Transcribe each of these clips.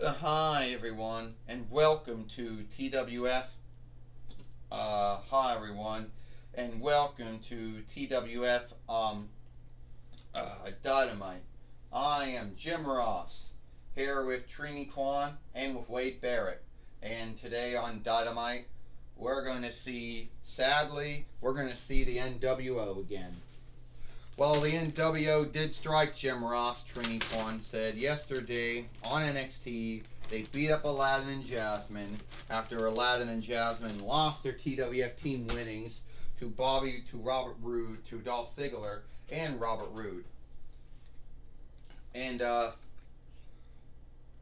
Hi everyone, and welcome to TWF. Hi everyone, and welcome to TWF. Dynamite. I am Jim Ross, here with Trini Kwan and with Wade Barrett. And today on Dynamite, we're going to see the NWO again. Well, the NWO did strike Jim Ross, Trini Kwan said yesterday on NXT. They beat up Aladdin and Jasmine after Aladdin and Jasmine lost their TWF team winnings to Robert Roode, to Dolph Ziggler and Robert Roode. And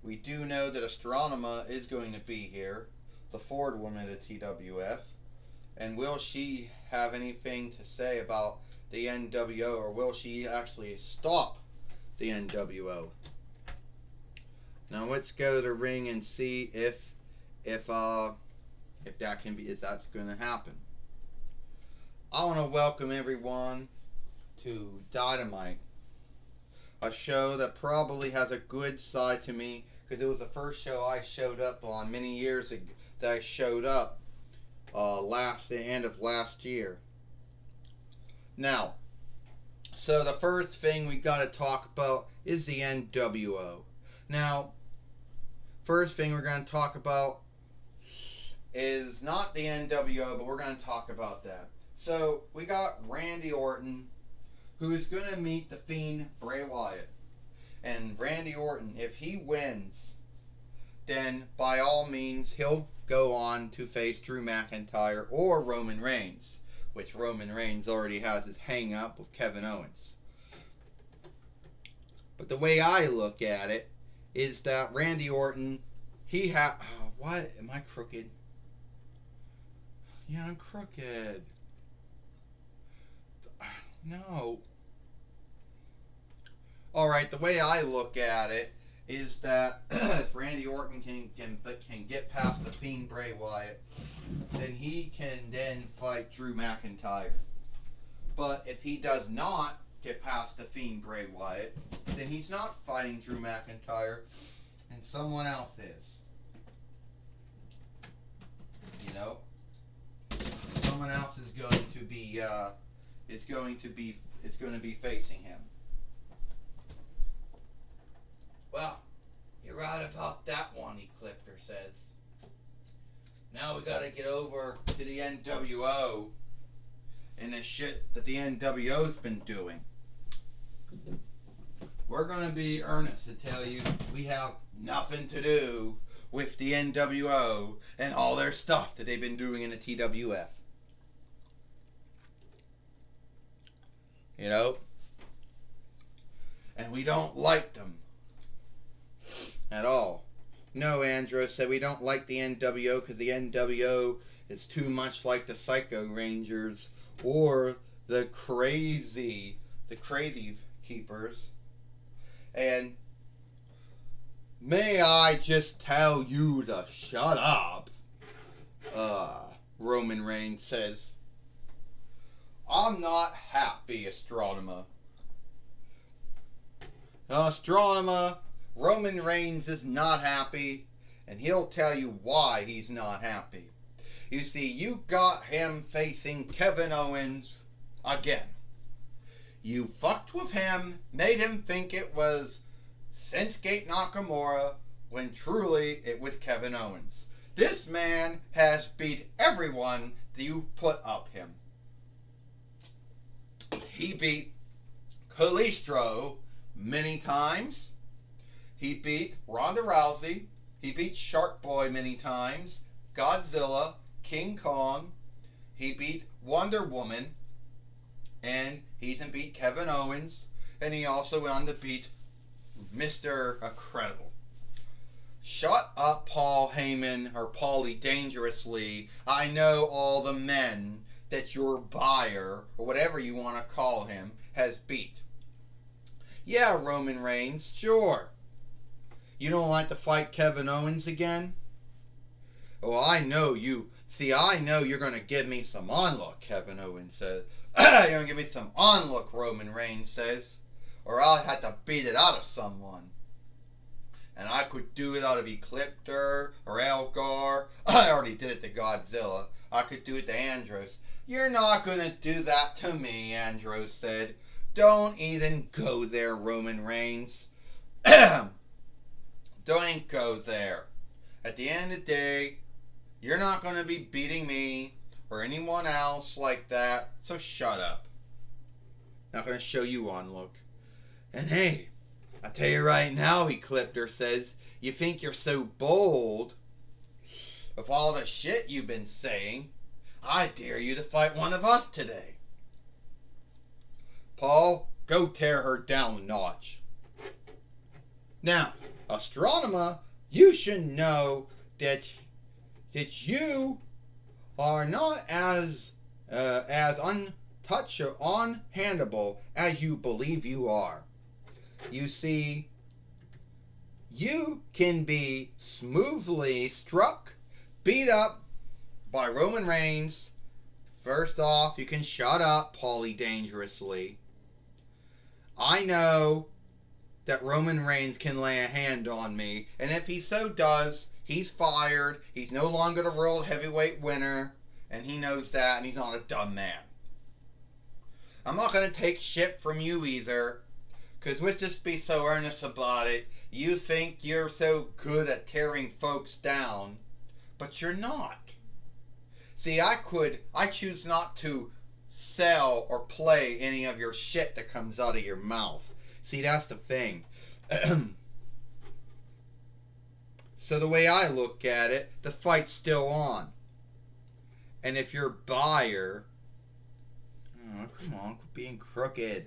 we do know that Astronema is going to be here, the Ford woman of the TWF. And will she have anything to say about the NWO, or will she actually stop the NWO? Now let's go to the ring and see if that's going to happen. I want to welcome everyone to Dynamite, a show that probably has a good side to me because it was the first show I showed up on many years ago. That I showed up the end of last year. Now, so the first thing we got to talk about is the NWO. Now, first thing we're going to talk about is not the NWO, but we're going to talk about that. So, we got Randy Orton, who is going to meet the Fiend Bray Wyatt. And Randy Orton, if he wins, then by all means, he'll go on to face Drew McIntyre or Roman Reigns, which Roman Reigns already has his hang up with Kevin Owens. But the way I look at it is that Randy Orton, what? Am I crooked? Yeah, I'm crooked. No. Alright, the way I look at it is that if Randy Orton can get past the Fiend Bray Wyatt, then he can then fight Drew McIntyre. But if he does not get past the Fiend Bray Wyatt, then he's not fighting Drew McIntyre, and someone else is. You know, someone else is going to be facing him. Well, you're right about that one, Ecliptor says. Now we gotta get over to the NWO and the shit that the NWO's been doing. We're gonna be earnest to tell you we have nothing to do with the NWO and all their stuff that they've been doing in the TWF. You know? And we don't like them at all. No, Andros said we don't like the NWO because the NWO is too much like the Psycho Rangers or the Crazy Keepers. And may I just tell you to shut up? Roman Reigns says, I'm not happy, Astronema. Astronema, Roman Reigns is not happy, and he'll tell you why he's not happy. You see, you got him facing Kevin Owens again. You fucked with him, made him think it was Shinsuke Nakamura, when truly it was Kevin Owens. This man has beat everyone that you put up him. He beat Kalisto many times. He beat Ronda Rousey. He beat Shark Boy many times. Godzilla, King Kong. He beat Wonder Woman. And he even beat Kevin Owens. And he also went on to beat Mr. Incredible. Shut up, Paul Heyman, or Paulie Dangerously. I know all the men that your buyer, or whatever you want to call him, has beat. Yeah, Roman Reigns, sure. You don't like to fight Kevin Owens again? Oh, I know you. See, I know you're going to give me some onlook, Kevin Owens says. You're going to give me some onlook, Roman Reigns says. Or I'll have to beat it out of someone. And I could do it out of Ecliptor or Elgar. I already did it to Godzilla. I could do it to Andros. You're not gonna do that to me, Andros said. Don't even go there, Roman Reigns. Don't go there. At the end of the day, you're not going to be beating me or anyone else like that, so shut up. Not going to show you one look. And hey, I'll tell you right now, Ecliptor says, you think you're so bold with all the shit you've been saying. I dare you to fight one of us today. Paul, go tear her down a notch. Now, Astronema, you should know that you are not as unhandable as you believe you are. You see, you can be smoothly struck, beat up by Roman Reigns. First off, you can shut up, Paulie Dangerously. I know that Roman Reigns can lay a hand on me, and if he so does, he's fired. He's no longer the World Heavyweight winner, and he knows that, and he's not a dumb man. I'm not going to take shit from you either, because let's just be so earnest about it. You think you're so good at tearing folks down, but you're not. See, I choose not to sell or play any of your shit that comes out of your mouth. See, that's the thing. So the way I look at it, the fight's still on. And if you're a buyer... Oh, come on, quit being crooked.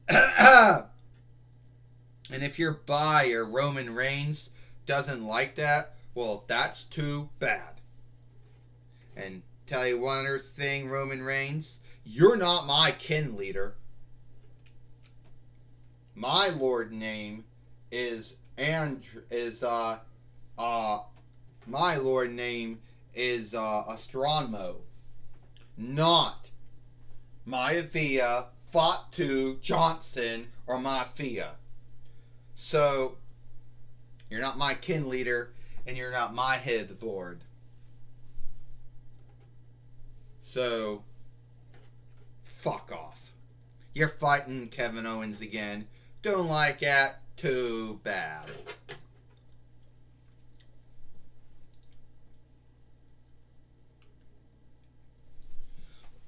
And if your buyer, Roman Reigns, doesn't like that, well, that's too bad. And tell you one other thing, Roman Reigns, you're not my kin leader. My lord name is my lord name is Astronemo, not Maivia, Fatu, Johnson, or Mafia. So you're not my kin leader, and you're not my head of the board. So fuck off. You're fighting Kevin Owens again. Don't like that? Too bad.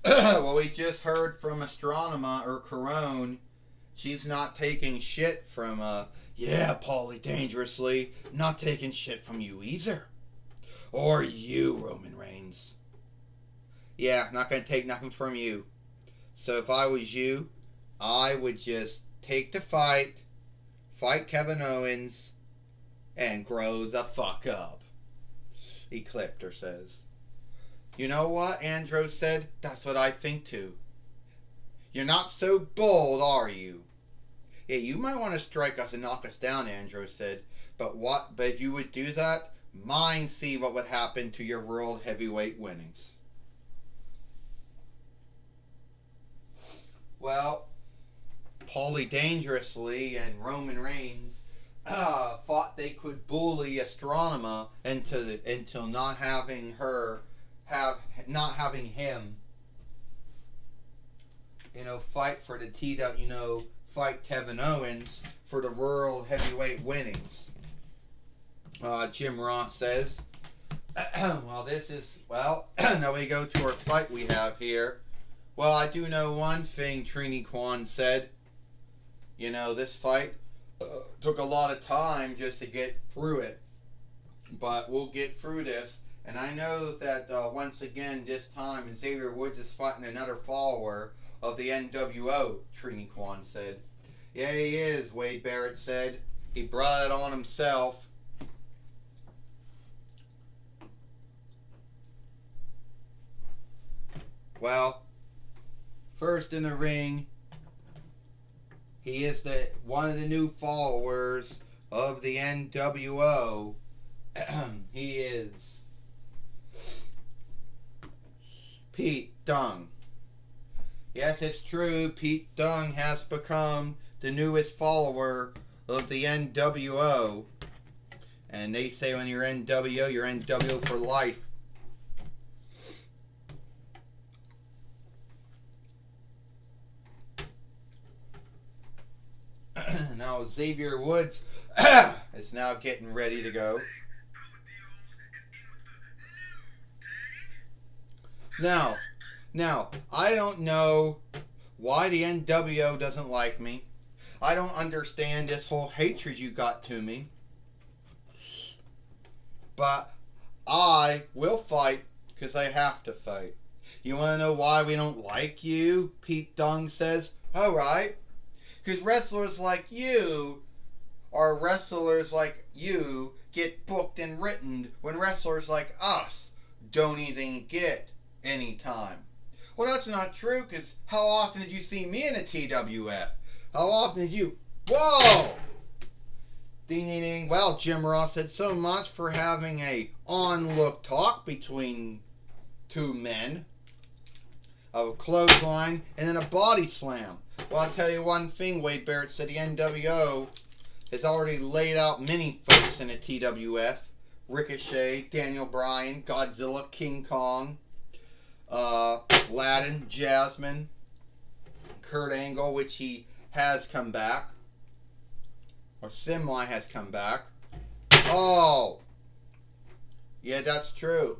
Well, we just heard from Astronema or Corone. She's not taking shit from, yeah, Paulie Dangerously. Not taking shit from you either. Or you, Roman Reigns. Yeah, not gonna take nothing from you. So if I was you, I would just take the fight Kevin Owens, and grow the fuck up. Ecliptor says. You know what? Andros said. That's what I think too. You're not so bold, are you? Yeah, you might want to strike us and knock us down, Andros said. But if you would do that, mind see what would happen to your world heavyweight winnings. Well, Paulie Dangerously and Roman Reigns thought they could bully Astronema into not having him, fight for the fight Kevin Owens for the world heavyweight winnings. Jim Ross says, now we go to our fight we have here. Well, I do know one thing, Trini Kwan said. This fight took a lot of time just to get through it. But we'll get through this. And I know that once again, this time, Xavier Woods is fighting another follower of the NWO, Trini Kwan said. Yeah, he is, Wade Barrett said. He brought it on himself. Well, first in the ring, he is one of the new followers of the NWO. He is Pete Dunne. Yes, it's true. Pete Dunne has become the newest follower of the NWO. And they say when you're NWO, you're NWO for life. Now Xavier Woods is now getting ready to go. Now, I don't know why the NWO doesn't like me. I don't understand this whole hatred you got to me. But I will fight because I have to fight. You want to know why we don't like you? Pete Dunne says, alright. Because wrestlers like you get booked and written when wrestlers like us don't even get any time. Well, that's not true, because how often did you see me in a TWF? How often did you... Whoa! Ding, ding, ding. Well, Jim Ross said so much for having a on-look talk between two men. A clothesline and then a body slam. Well, I'll tell you one thing, Wade Barrett said the NWO has already laid out many folks in a TWF. Ricochet, Daniel Bryan, Godzilla, King Kong, Aladdin, Jasmine, Kurt Angle, which he has come back. Or Simline has come back. Oh! Yeah, that's true.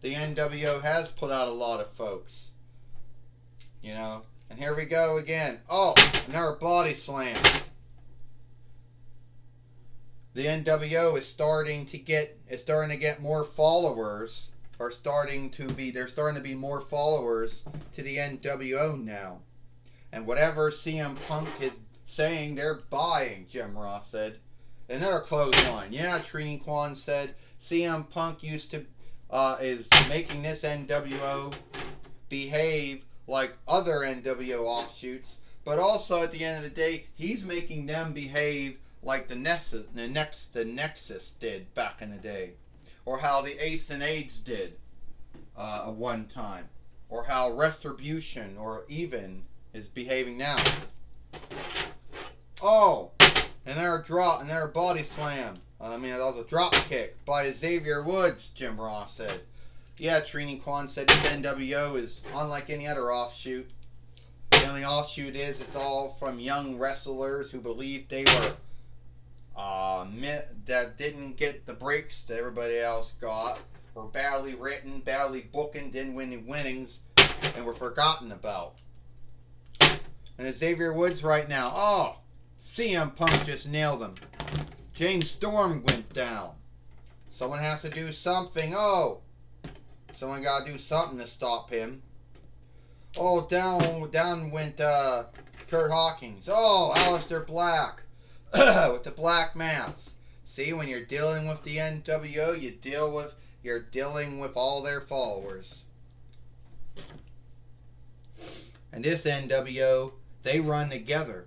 The NWO has put out a lot of folks. You know? And here we go again. Oh! Another body slam. The NWO is starting to get more followers. They're starting to be more followers to the NWO now. And whatever CM Punk is saying, they're buying, Jim Ross said. Another clothesline. Yeah, Trini Kwan said CM Punk is making this NWO behave like other NWO offshoots, but also at the end of the day, he's making them behave like the Nexus did back in the day, or how the Ace and Aids did at one time, or how Retribution or Even is behaving now. Oh, and their body slam. That was a drop kick by Xavier Woods, Jim Ross said. Yeah, Trini Kwan said this NWO is unlike any other offshoot. The only offshoot is it's all from young wrestlers who believed they were that didn't get the breaks that everybody else got, were badly written, badly booking, didn't win any winnings, and were forgotten about. And Xavier Woods right now. Oh, CM Punk just nailed him. James Storm went down. Someone has to do something. Oh, someone got to do something to stop him. Oh, down went Kurt Hawkins. Oh, Aleister Black with the black mask. See, when you're dealing with the NWO, you're dealing with all their followers. And this NWO, they run together.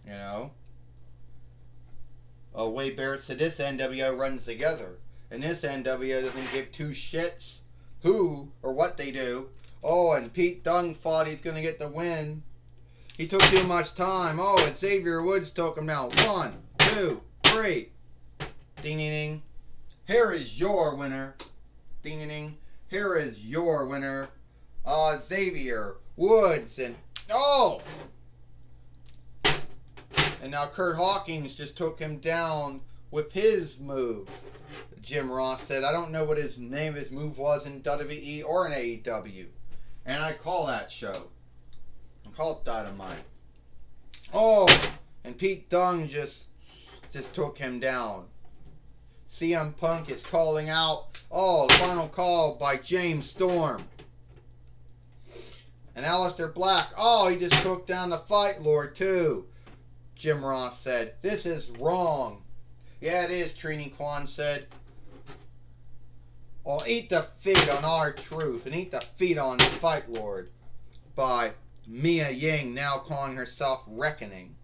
You know? Oh, Wade Barrett said this NWO runs together. And this NWO doesn't give two shits who or what they do. Oh, and Pete Dunne thought he's going to get the win. He took too much time. Oh, and Xavier Woods took him down. 1, 2, 3. Ding, ding, ding. Here is your winner. Ding, ding, ding. Here is your winner. Xavier Woods. And, oh! And now Kurt Hawkins just took him down with his move. Jim Ross said, I don't know what his name of his move was in WWE or in AEW. And I call that show. I call it Dynamite. Oh! And Pete Dunne just took him down. CM Punk is calling out. Oh, final call by James Storm. And Aleister Black. Oh, he just took down the Fight Lord too. Jim Ross said, this is wrong. Yeah, it is, Trini Kwan said. Oh, eat the feet on R-Truth and eat the feet on the Fight Lord by Mia Ying, now calling herself Reckoning.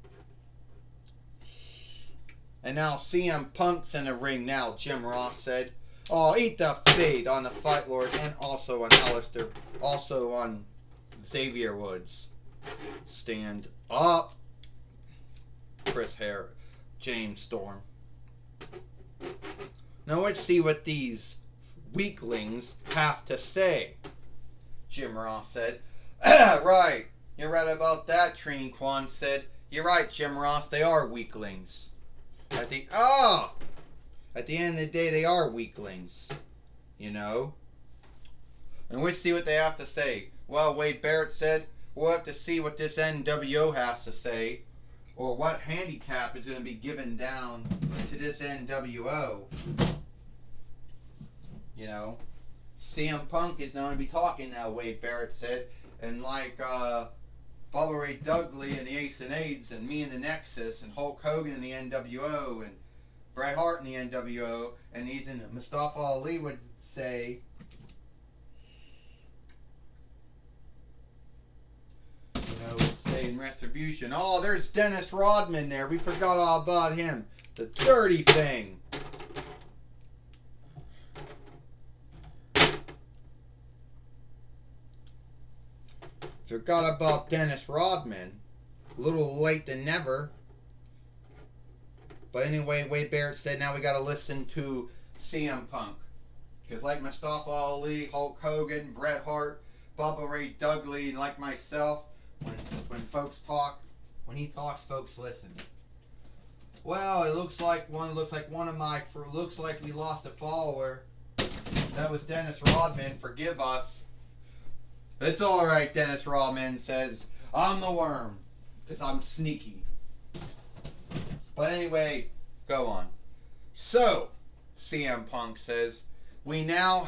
And now CM Punk's in the ring now, Jim Ross said. Oh, eat the feet on the Fight Lord and also on Aleister, also on Xavier Woods. Stand up. James Storm. Now let's see what these weaklings have to say, Jim Ross said. Right, you're right about that, Trini Kwan said. You're right, Jim Ross, they are weaklings. At the end of the day, they are weaklings. You know? And we'll see what they have to say. Well, Wade Barrett said, we'll have to see what this NWO has to say, or what handicap is going to be given down to this NWO. You know? CM Punk is not going to be talking now, Wade Barrett said. And like Bubba Ray Dudley and the Ace and Aids and me and the Nexus and Hulk Hogan and the NWO and Bret Hart in the NWO and even Mustafa Ali would say, would say in Retribution, oh, there's Dennis Rodman there. We forgot all about him. The dirty thing. Forgot about Dennis Rodman. A little late than never. But anyway, Wade Barrett said now we got to listen to CM Punk. Because like Mustafa Ali, Hulk Hogan, Bret Hart, Bubba Ray Dudley, and like myself, when folks talk, when he talks, folks listen. Well, it looks like we lost a follower. That was Dennis Rodman. Forgive us. It's alright, Dennis Rodman says. I'm the worm. Because I'm sneaky. But anyway, go on. So, CM Punk says, we now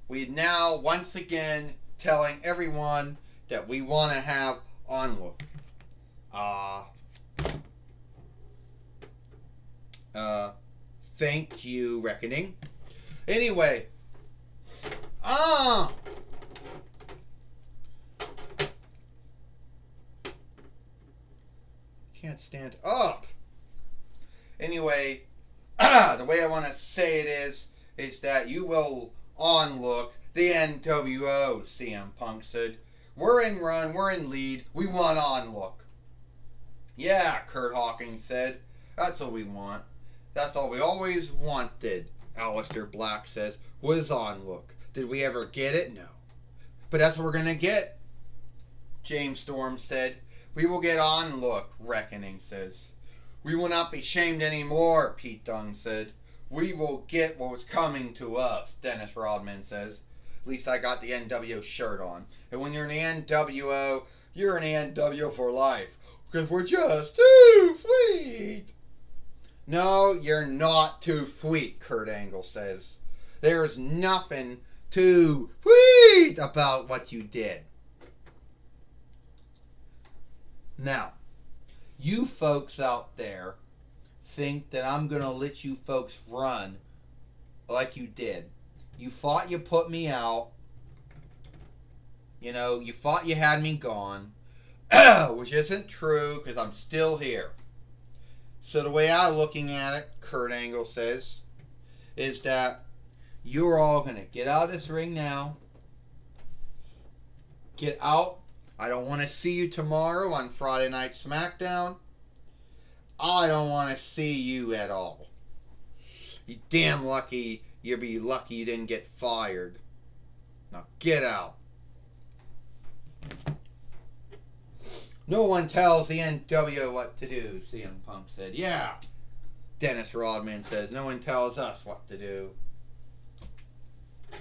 once again telling everyone that we want to have Onlook. Thank you, Reckoning. Anyway, can't stand up. Anyway, the way I want to say it is that you will onlook the NWO, CM Punk said. We're in run, we're in lead, we want onlook. Yeah, Kurt Hawkins said. That's what we want. That's all we always wanted, Aleister Black says, was onlook. Did we ever get it? No. But that's what we're going to get, James Storm said. We will get onlook, Reckoning says. We will not be shamed anymore, Pete Dunne said. We will get what was coming to us, Dennis Rodman says. At least I got the NWO shirt on. And when you're in the NWO, you're in the NWO for life. Because we're just too sweet. No, you're not too sweet, Kurt Angle says. There's nothing too sweet about what you did. Now, you folks out there think that I'm going to let you folks run like you did. You thought you put me out. You know, you thought you had me gone. Which isn't true, because I'm still here. So the way I'm looking at it, Kurt Angle says, is that you're all going to get out of this ring now. Get out. I don't want to see you tomorrow on Friday Night SmackDown. I don't want to see you at all. You damn lucky. You'll be lucky you didn't get fired. Now get out. No one tells the NWO what to do, CM Punk said. Yeah, Dennis Rodman says. No one tells us what to do.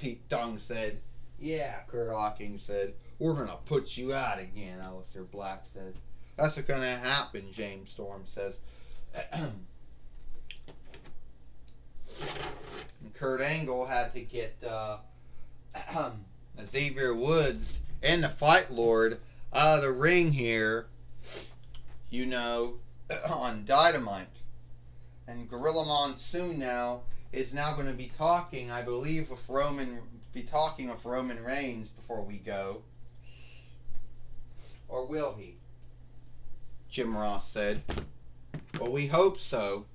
Pete Dunne said. Yeah, Kurt Hawkins said. We're going to put you out again, Aleister Black said. That's what's going to happen, James Storm says. And Kurt Angle had to get Xavier Woods and the Fight Lord out of the ring here, you know, on Dynamite. And Gorilla Monsoon now is now going to be talking, I believe, with Roman Reigns before we go. Or will he? Jim Ross said. Well, we hope so.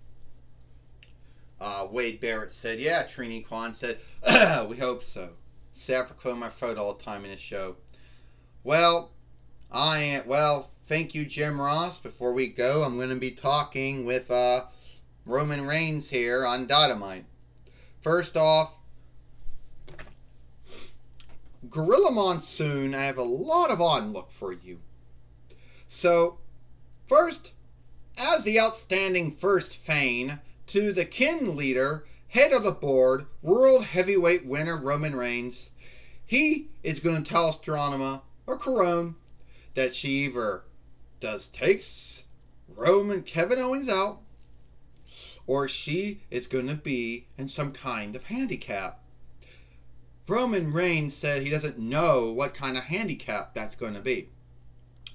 Wade Barrett said, yeah, Trini Kwan said, we hope so. Sad for clearing my throat all the time in this show. Well, Thank you, Jim Ross. Before we go, I'm going to be talking with Roman Reigns here on Dynamite. First off, Gorilla Monsoon, I have a lot of onlook for you. So, first, as the outstanding first Fane to the kin leader, head of the board, world heavyweight winner Roman Reigns, he is going to tell Astronema or Corone that she either takes Kevin Owens out, or she is going to be in some kind of handicap. Roman Reigns said he doesn't know what kind of handicap that's going to be.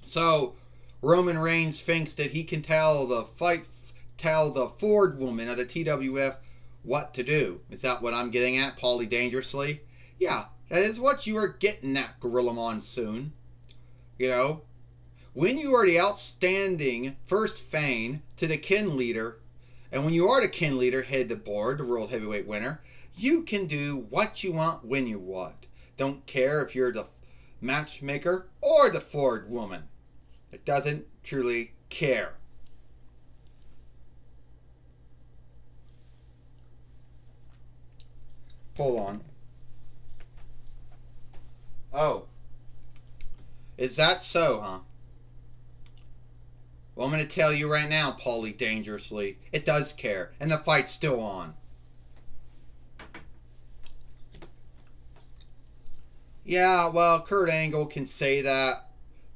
So Roman Reigns thinks that he can tell the Ford woman of the TWF what to do. Is that what I'm getting at, Paulie Dangerously? Yeah, that is what you are getting at, Gorilla Monsoon. You know, when you are the outstanding first Fane to the kin leader, and when you are the kin leader, head the board, the world heavyweight winner, you can do what you want when you want. Don't care if you're the matchmaker or the Ford woman. It doesn't truly care. Hold on. Oh. Is that so, huh? Well, I'm going to tell you right now, Paulie Dangerously, it does care, and the fight's still on. Yeah, well, Kurt Angle can say that,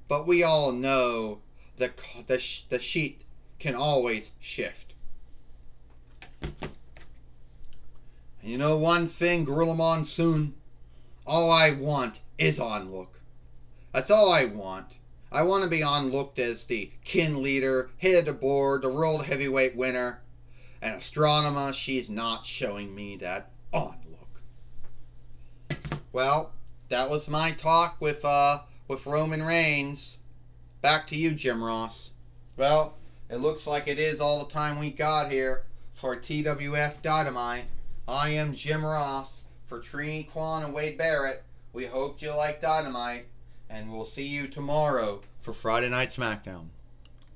but we all know the sheet can always shift. And you know one thing, Gorilla Monsoon? All I want is onlook. That's all I want. I want to be onlooked as the kin leader, head of the board, the world heavyweight winner. And Astronema, she's not showing me that onlook. Well, that was my talk with Roman Reigns. Back to you, Jim Ross. Well, it looks like it is all the time we got here for TWF Dynamite. I am Jim Ross for Trini Kwan and Wade Barrett. We hope you like Dynamite, and we'll see you tomorrow for Friday Night SmackDown.